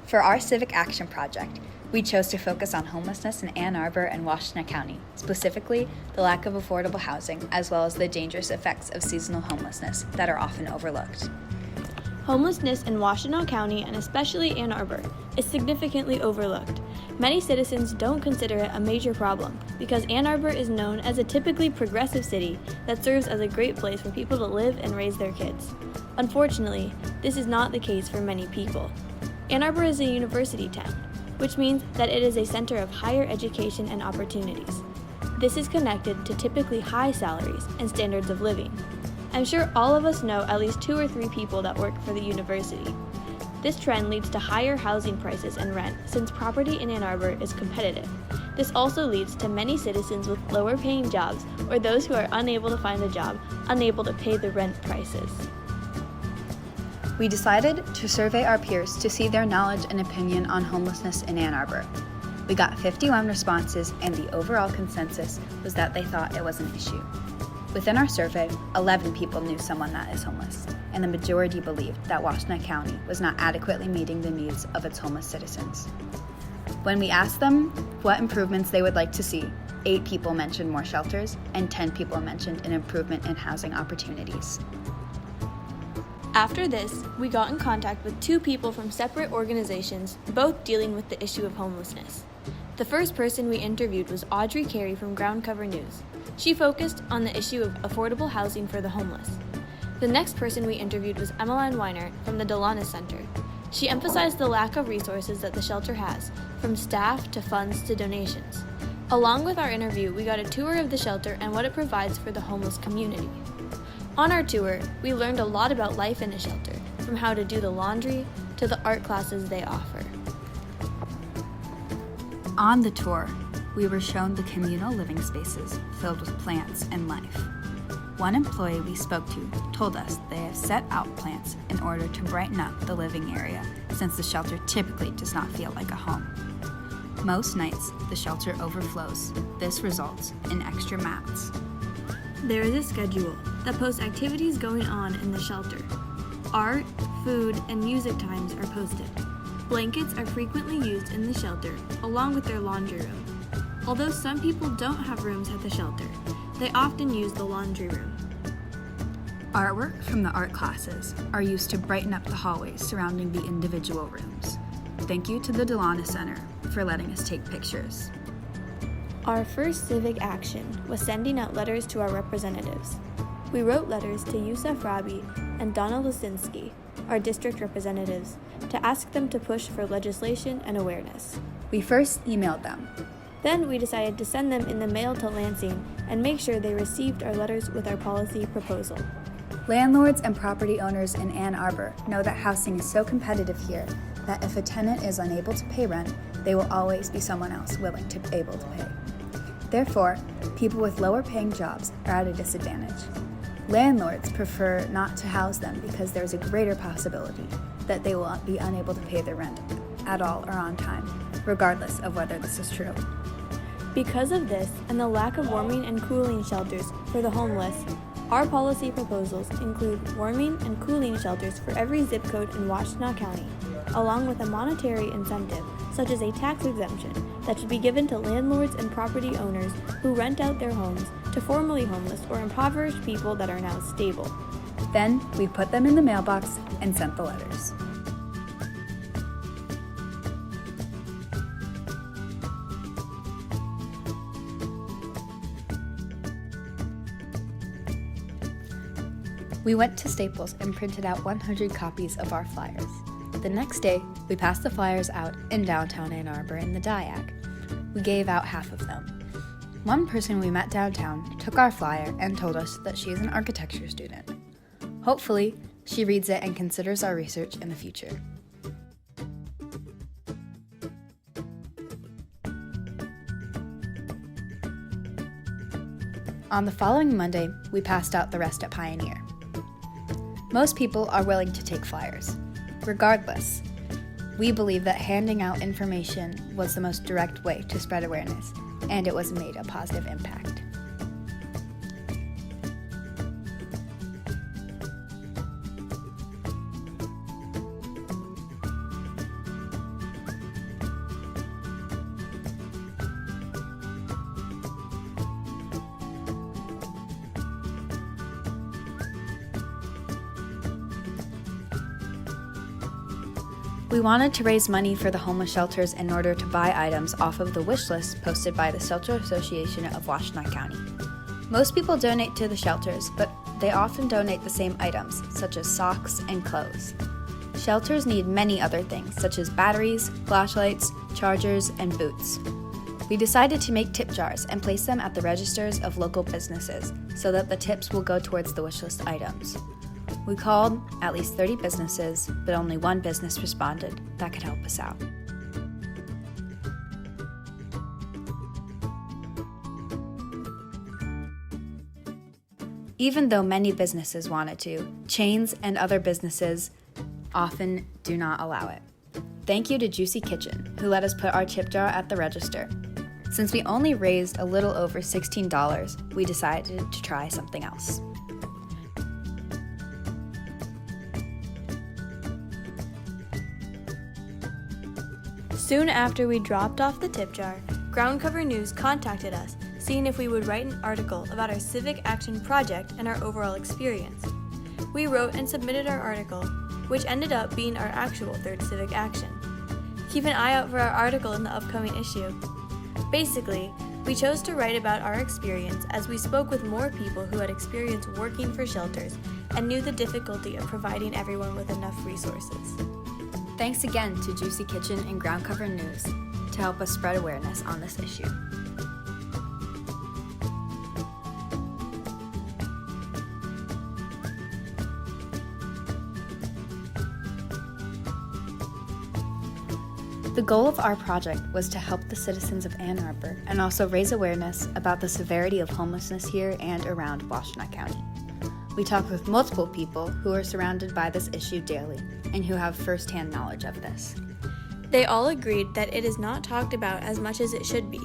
For our Civic Action Project, we chose to focus on homelessness in Ann Arbor and Washtenaw County, specifically the lack of affordable housing, as well as the dangerous effects of seasonal homelessness that are often overlooked. Homelessness in Washtenaw County, and especially Ann Arbor, is significantly overlooked. Many citizens don't consider it a major problem because Ann Arbor is known as a typically progressive city that serves as a great place for people to live and raise their kids. Unfortunately, this is not the case for many people. Ann Arbor is a university town, which means that it is a center of higher education and opportunities. This is connected to typically high salaries and standards of living. I'm sure all of us know at least 2 or 3 people that work for the university. This trend leads to higher housing prices and rent since property in Ann Arbor is competitive. This also leads to many citizens with lower paying jobs or those who are unable to find a job, unable to pay the rent prices. We decided to survey our peers to see their knowledge and opinion on homelessness in Ann Arbor. We got 51 responses, and the overall consensus was that they thought it was an issue. Within our survey, 11 people knew someone that is homeless, and the majority believed that Washtenaw County was not adequately meeting the needs of its homeless citizens. When we asked them what improvements they would like to see, 8 people mentioned more shelters, and 10 people mentioned an improvement in housing opportunities. After this, we got in contact with 2 people from separate organizations, both dealing with the issue of homelessness. The first person we interviewed was Audrey Carey from Ground Cover News. She focused on the issue of affordable housing for the homeless. The next person we interviewed was Emmeline Weiner from the Delanis Center. She emphasized the lack of resources that the shelter has, from staff to funds to donations. Along with our interview, we got a tour of the shelter and what it provides for the homeless community. On our tour, we learned a lot about life in the shelter, from how to do the laundry to the art classes they offer. On the tour, we were shown the communal living spaces filled with plants and life. One employee we spoke to told us they have set out plants in order to brighten up the living area since the shelter typically does not feel like a home. Most nights, the shelter overflows. This results in extra mats. There is a schedule that posts activities going on in the shelter. Art, food, and music times are posted. Blankets are frequently used in the shelter, along with their laundry room. Although some people don't have rooms at the shelter, they often use the laundry room. Artwork from the art classes are used to brighten up the hallways surrounding the individual rooms. Thank you to the Delanis Center for letting us take pictures. Our first civic action was sending out letters to our representatives. We wrote letters to Yusuf Rabi and Donna Lusinski, our district representatives, to ask them to push for legislation and awareness. We first emailed them. Then we decided to send them in the mail to Lansing and make sure they received our letters with our policy proposal. Landlords and property owners in Ann Arbor know that housing is so competitive here that if a tenant is unable to pay rent, they will always be someone else willing to be able to pay. Therefore, people with lower paying jobs are at a disadvantage. Landlords prefer not to house them because there is a greater possibility that they will be unable to pay their rent at all or on time, regardless of whether this is true. Because of this and the lack of warming and cooling shelters for the homeless, our policy proposals include warming and cooling shelters for every zip code in Washtenaw County, along with a monetary incentive, such as a tax exemption that should be given to landlords and property owners who rent out their homes to formerly homeless or impoverished people that are now stable. Then we put them in the mailbox and sent the letters. We went to Staples and printed out 100 copies of our flyers. The next day, we passed the flyers out in downtown Ann Arbor in the Diag. We gave out half of them. One person we met downtown took our flyer and told us that she is an architecture student. Hopefully, she reads it and considers our research in the future. On the following Monday, we passed out the rest at Pioneer. Most people are willing to take flyers. Regardless, we believe that handing out information was the most direct way to spread awareness, and it was made a positive impact. We wanted to raise money for the homeless shelters in order to buy items off of the wish list posted by the Shelter Association of Washtenaw County. Most people donate to the shelters, but they often donate the same items, such as socks and clothes. Shelters need many other things, such as batteries, flashlights, chargers, and boots. We decided to make tip jars and place them at the registers of local businesses so that the tips will go towards the wish list items. We called at least 30 businesses, but only one business responded that could help us out. Even though many businesses wanted to, chains and other businesses often do not allow it. Thank you to Juicy Kitchen, who let us put our tip jar at the register. Since we only raised a little over $16, we decided to try something else. Soon after we dropped off the tip jar, Ground Cover News contacted us, seeing if we would write an article about our Civic Action project and our overall experience. We wrote and submitted our article, which ended up being our actual third Civic Action. Keep an eye out for our article in the upcoming issue. Basically, we chose to write about our experience as we spoke with more people who had experience working for shelters and knew the difficulty of providing everyone with enough resources. Thanks again to Juicy Kitchen and Ground Cover News to help us spread awareness on this issue. The goal of our project was to help the citizens of Ann Arbor and also raise awareness about the severity of homelessness here and around Washtenaw County. We talked with multiple people who are surrounded by this issue daily and who have firsthand knowledge of this. They all agreed that it is not talked about as much as it should be,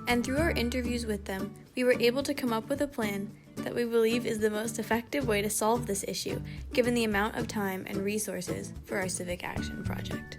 and through our interviews with them, we were able to come up with a plan that we believe is the most effective way to solve this issue, given the amount of time and resources for our Civic Action project.